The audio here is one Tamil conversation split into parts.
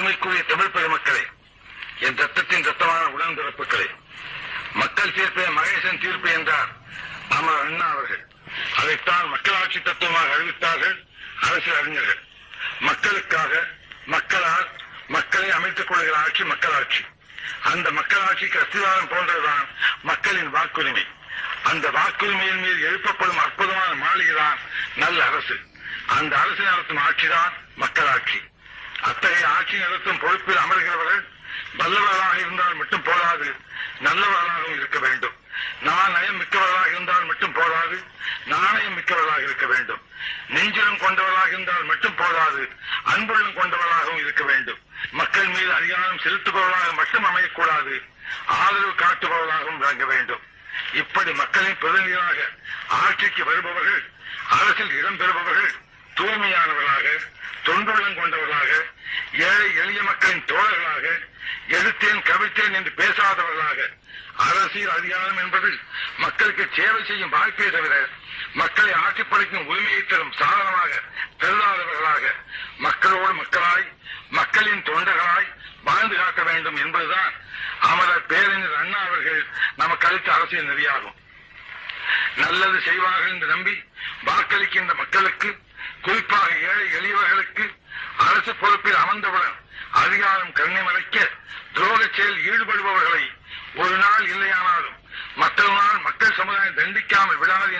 பெருமைக்குரிய தமிழ் பெருமக்களே, என் ரத்தத்தின் ரத்தமான உடன்பிறப்புகளே, மக்கள் தீர்ப்பே மகேசன் தீர்ப்பு என்றார் அமர் அண்ணா அவர்கள். அதைத்தான் மக்களாட்சி தத்துவமாக அறிவித்தார்கள் அரசியல் அறிஞர்கள். மக்களுக்காக, மக்களால், மக்களை அமைத்துக் கொள்கிற ஆட்சி மக்களாட்சி. அந்த மக்களாட்சிக்கு அஸ்திவாரம் போன்றதுதான் மக்களின் வாக்குரிமை. அந்த வாக்குரிமையின் மீது எழுப்பப்படும் அற்புதமான மாளிகைதான் நல்ல அரசு. அந்த அரசு நடத்தும் ஆட்சிதான் மக்களாட்சி. அத்தகைய ஆட்சி நடத்தும் பொறுப்பில் அமர்கிறவர்கள் வல்லவர்களாக இருந்தால் மட்டும் போதாது, நல்லவர்களாகவும் இருக்க வேண்டும். நாணயம் மிக்கவர்களாக இருந்தால் மட்டும் போதாது, நாணயம் மிக்கவர்களாக இருக்க வேண்டும். நெஞ்சிலும் கொண்டவர்களாக இருந்தால் மட்டும் போதாது, அன்புடன் கொண்டவர்களாகவும் இருக்க வேண்டும். மக்கள் மீது அதிகாரம் செலுத்துபவர்களாக மட்டும் அமையக்கூடாது, ஆதரவு காட்டுபவர்களாகவும் விளங்க வேண்டும். இப்படி மக்களின் பிரதிநிதியாக ஆட்சிக்கு வருபவர்கள், அரசில் இடம்பெறுபவர்கள் தூய்மையானவர்களாக, தொண்டுள்ளம் கொண்டவர்களாக, ஏழை எளிய மக்களின் தோழர்களாக, எதிர்த்தேன் கவிழ்த்தேன் என்று பேசாதவர்களாக, அரசியல் அதிகாரம் என்பது மக்களுக்கு சேவை செய்யும் வாய்ப்பே தவிர மக்களை ஆட்சிப்படைக்கும் உரிமையை தரும் சாதனமாக கருதாதவர்களாக, மக்களோடு மக்களாய், மக்களின் தொண்டர்களாய் வாழ்ந்து காட்ட வேண்டும் என்பதுதான் அமரர் பேரறிஞர் அண்ணா அவர்கள் நமக்கு அளித்த அரசியல் நெறியாகும். நல்லது செய்வார்கள் என்று நம்பி வாக்களிக்கின்ற மக்களுக்கு, குறிப்பாக ஏழை எளியவர்களுக்கு அரசு பொறுப்பில் அமர்ந்தவுடன் அதிகாரம் கண்ணை மறைக்க துரோக செயல் ஈடுபடுபவர்களை ஒரு நாள் இல்லையானாலும் மற்றொரு நாள் மக்கள் சமுதாயம் தண்டிக்காமல் விடாது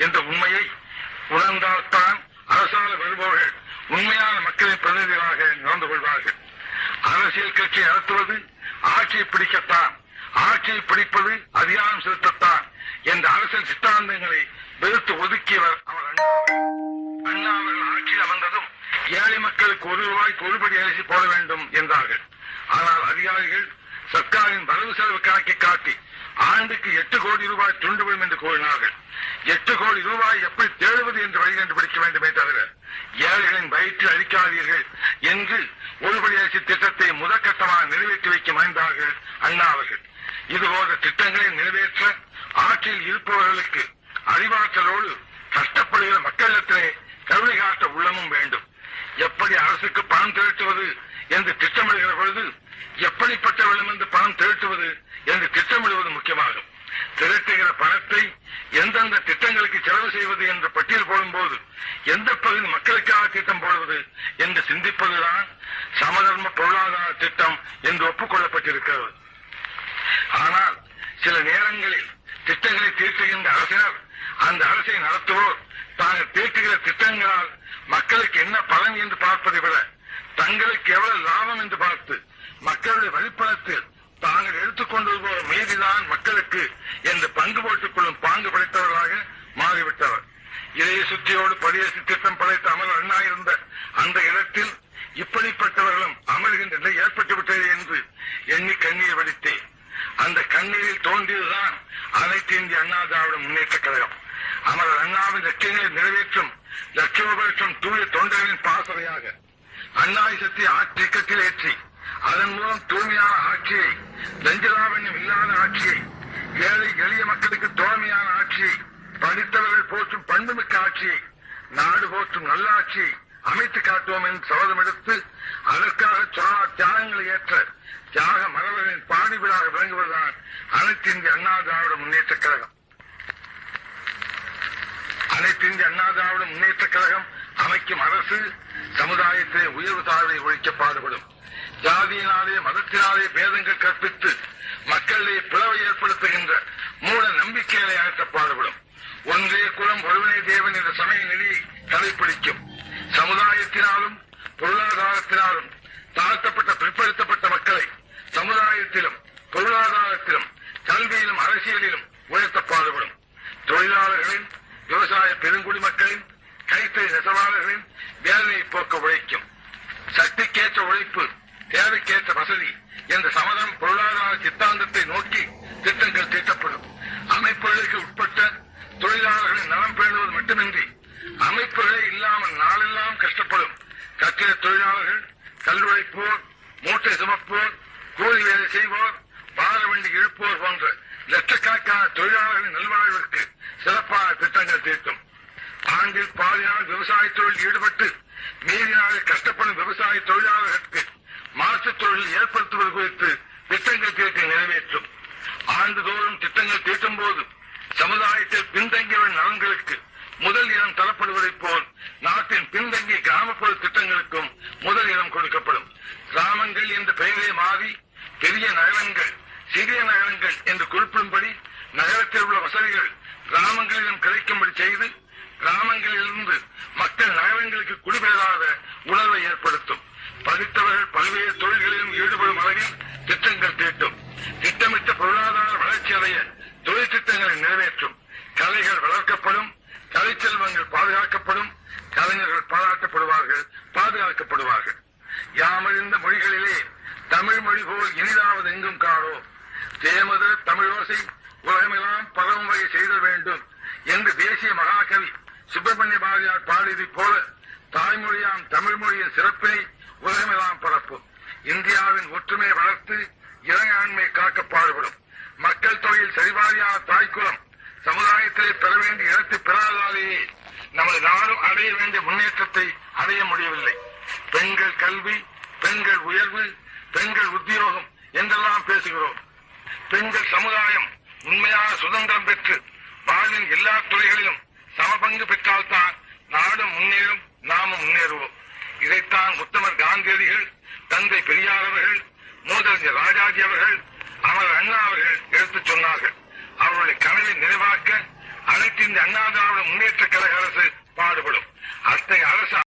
என்ற உண்மையை உணர்ந்தால்தான் அரசால வருபவர்கள் உண்மையான மக்களின் பிரதிநிதிகளாக நடந்து கொள்வார்கள். அரசியல் கட்சி நடத்துவது ஆட்சியை பிடிக்கத்தான், ஆட்சியை பிடிப்பது அதிகாரம் செலுத்தத்தான் என்ற அரசியல் சித்தாந்தங்களை வெறுத்து ஒதுக்கியவர் அவர் அண்ணா அவர்கள். ஆட்சியில் அமர்ந்ததும் ஏழை மக்களுக்கு ₹1 ஒருபடி அரிசி போட வேண்டும் என்றார்கள். ஆனால் அதிகாரிகள் சர்க்காரின் வரவு செலவு கணக்கை காட்டி ஆண்டுக்கு ₹8 கோடி துண்டு விடும் என்று கூறினார்கள். ₹8 கோடி எப்படி தேடுவது என்று வழி கண்டுபிடிக்க வேண்டுமே தவிர ஏழைகளின் வயிற்றில் அளிக்காதீர்கள் என்று ஒருபடி அரிசி திட்டத்தை முதற்கட்டமாக நிறைவேற்றி வைக்க முயன்றார்கள் அண்ணா அவர்கள். இதுபோன்ற திட்டங்களை நிறைவேற்ற ஆட்சியில் இருப்பவர்களுக்கு அறிவாற்றலோடு கஷ்டப்படுகிற மக்களிடத்திலே கருணை காட்ட உள்ளமும் வேண்டும். எப்படி அரசுக்கு பணம் திரட்டுவது என்று திட்டமிடுகிற பொழுது எப்படிப்பட்டவர்களும் என்று பணம் திரட்டுவது என்று திட்டமிடுவது முக்கியமாகும். திரட்டுகிற பணத்தை எந்தெந்த திட்டங்களுக்கு செலவு செய்வது என்ற பட்டியல் போடும்போது எந்த பகுதி மக்களுக்காக திட்டம் போடுவது என்று சிந்திப்பதுதான் சமதர்ம பொருளாதார திட்டம் என்று ஒப்புக்கொள்ளப்பட்டிருக்கிறது. ஆனால் சில நேரங்களில் திட்டங்களை தீர்த்துகின்ற அரசினர், அந்த அரசை நடத்துவோர் தாங்கள் தீர்த்துகிற திட்டங்களால் மக்களுக்கு என்ன பலன் என்று பார்ப்பதை விட தங்களுக்கு எவ்வளவு லாபம் என்று பார்த்து மக்களுடைய வழிப்பணத்தில் தாங்கள் எடுத்துக்கொண்டு போற மீதிதான் மக்களுக்கு என்று பங்கு போட்டுக் கொள்ளும் பாங்கு படைத்தவர்களாக மாறிவிட்டவர். இதைய சுற்றியோடு பரிசு திட்டம் படைத்த அமர் அண்ணா இருந்த அந்த இடத்தில் இப்படிப்பட்டவர்களும் அமர்கின்ற நிலை ஏற்பட்டுவிட்டது என்று எண்ணி கண்ணீர் வடித்தேன். அந்த கண்ணீரில் தோன்றியதுதான் அனைத்து இந்திய அண்ணா திராவிட முன்னேற்ற கழகம். அமரர் அண்ணாவின் லட்சியங்களை நிறைவேற்றும் லட்சோபலட்சம் தூய தொண்டர்களின் பாசறையாக அண்ணாயுசத்தை ஆட்சிக்கத்தில் ஏற்றி அதன் மூலம் தூய்மையான ஆட்சியை, லஞ்சலாவண்யம் இல்லாத ஆட்சியை, ஏழை எளிய மக்களுக்கு தோழமையான ஆட்சியை, படித்தவர்கள் போற்றும் பண்புமிக்க ஆட்சியை, நாடு போற்றும் நல்ல ஆட்சியை அமைத்து காட்டுவோம் என்று சபதம் எடுத்து அதற்காக தியாகங்களை ஏற்ற தியாக மரபர்களின் பாணிவிழாக விளங்குவதுதான் அனைத்து இந்திய அண்ணா திராவிட முன்னேற்ற கழகம். அனைத்து இந்திய அண்ணா திராவிட முன்னேற்ற கழகம் அமைக்கும் அரசு சமுதாயத்திலே உயர்வு தாழ்வை ஒழிக்க பாடுபடும். ஜாதியினாலே, மதத்தினாலே பேதங்கள் கற்பித்து மக்களிடையே பிளவை ஏற்படுத்துகின்ற மூட நம்பிக்கைகளை அகற்ற பாடுபடும். ஒன்றே குலம் ஒருவனே தேவன் என்ற சமய நெறியை கடைபிடிக்கும். சமுதாயத்தினாலும் பொருளாதாரத்தினாலும் தாழ்த்தப்பட்ட பிற்படுத்தப்பட்ட மக்களை சமுதாயத்திலும் பொருளாதாரத்திலும் கல்வியிலும் அரசியலிலும் உயர்த்த பாடுபடும். தொழிலாளர்களின், விவசாய பெருங்குடி மக்களின், கைத்தறி நெசவாளர்களின் வேதனையை போக்க உழைக்கும். சக்திக்கேற்ற உழைப்பு, தேவைக்கேற்ற வசதி என்ற சமதம் பொருளாதார சித்தாந்தத்தை நோக்கி திட்டங்கள் தீட்டப்படும். அமைப்புகளுக்கு உட்பட்ட தொழிலாளர்களின் நலம் பேணுவது மட்டுமின்றி அமைப்புகளே இல்லாமல் நாளெல்லாம் கஷ்டப்படும் கட்டிட தொழிலாளர்கள், கல்லுழைப்போர், மூட்டை சுமப்போர், கூலி வேலை செய்வோர், பார வண்டி இழுப்போர் போன்ற லட்சக்கணக்கான தொழிலாளர்களின் நல்வாழ்விற்கு சிறப்பான திட்டங்கள் தீட்டும். ஆண்டில் பாதி நாள் விவசாய தொழில் ஈடுபட்டு மீதி நாளில் கஷ்டப்படும் விவசாய தொழிலாளர்களுக்கு கிராமங்களில் ஏற்படுத்துவது குறித்து திட்டங்கள் தீட்டி நிறைவேற்றும். ஆண்டுதோறும் திட்டங்கள் தீட்டும் போது சமுதாயத்தில் பின்தங்கியவரின் நலன்களுக்கு முதல் இடம் தரப்படுவதைப் போல் நாட்டின் பின்தங்கிய கிராமப்புற திட்டங்களுக்கும் முதல் இடம் கொடுக்கப்படும். கிராமங்கள் என்ற பெயரை மாறி பெரிய நகரங்கள், சிறிய நகரங்கள் என்று குறிப்பிடும்படி நகரத்தில் உள்ள வசதிகள் கிராமங்களிலும் கிடைக்கும்படி செய்து கிராமங்களிலிருந்து மக்கள் நகரங்களுக்கு குடிபெயராத உணர்வை ஏற்படுத்தும். படித்தவர்கள் பல்வேறு தொழில்களிலும் ஈடுபடும் அளவில் திட்டங்கள் தீட்டும். திட்டமிட்ட பொருளாதார வளர்ச்சி அடைய தொழில் திட்டங்களை நிறைவேற்றும். கலைகள் வளர்க்கப்படும், கலை செல்வங்கள் பாதுகாக்கப்படும், கலைஞர்கள் பாராட்டப்படுவார்கள், பாதுகாக்கப்படுவார்கள். யாமறிந்த மொழிகளிலே தமிழ் மொழி போல் இனிதாவது எங்கும் காணோ, தேமது தமிழோசை உலகமெல்லாம் பரவும் வகை செய்தல் வேண்டும் என்று தேசிய மகாகவி சுப்பிரமணிய பாரதியார் பாடியதைப் போல தாய்மொழியாம் தமிழ் மொழியின் சிறப்பினை உலகமெல்லாம் பரப்பும். இந்தியாவின் ஒற்றுமையை வளர்த்து இறையாண்மை காக்க பாடுபடும். மக்கள் தொகையில் சரிவாரியான தாய்க்குலம் சமுதாயத்திலே பெற வேண்டிய இடத்தை பெறாதாலேயே நமது நாடும் அடைய வேண்டிய முன்னேற்றத்தை அடைய முடியவில்லை. பெண்கள் கல்வி, பெண்கள் உயர்வு, பெண்கள் உத்தியோகம் என்றெல்லாம் பேசுகிறோம். பெண்கள் சமுதாயம் உண்மையான சுதந்திரம் பெற்று வாழ்வின் எல்லா துறைகளிலும் சமபங்கு பெற்றால்தான் நாடும் முன்னேறும், நாமும் முன்னேறுவோம். இதைத்தான் உத்தமர் காந்தியடிகள், தந்தை பெரியார் அவர்கள், மூதறிஞர் ராஜாஜி அவர்கள், அமர் அண்ணா அவர்கள் எடுத்துச் சொன்னார்கள். அவருடைய கனவை நிறைவாக்க அனைத்து இந்த அண்ணா திராவிட முன்னேற்ற கழக அரசு பாடுபடும். அத்தகைய அரசு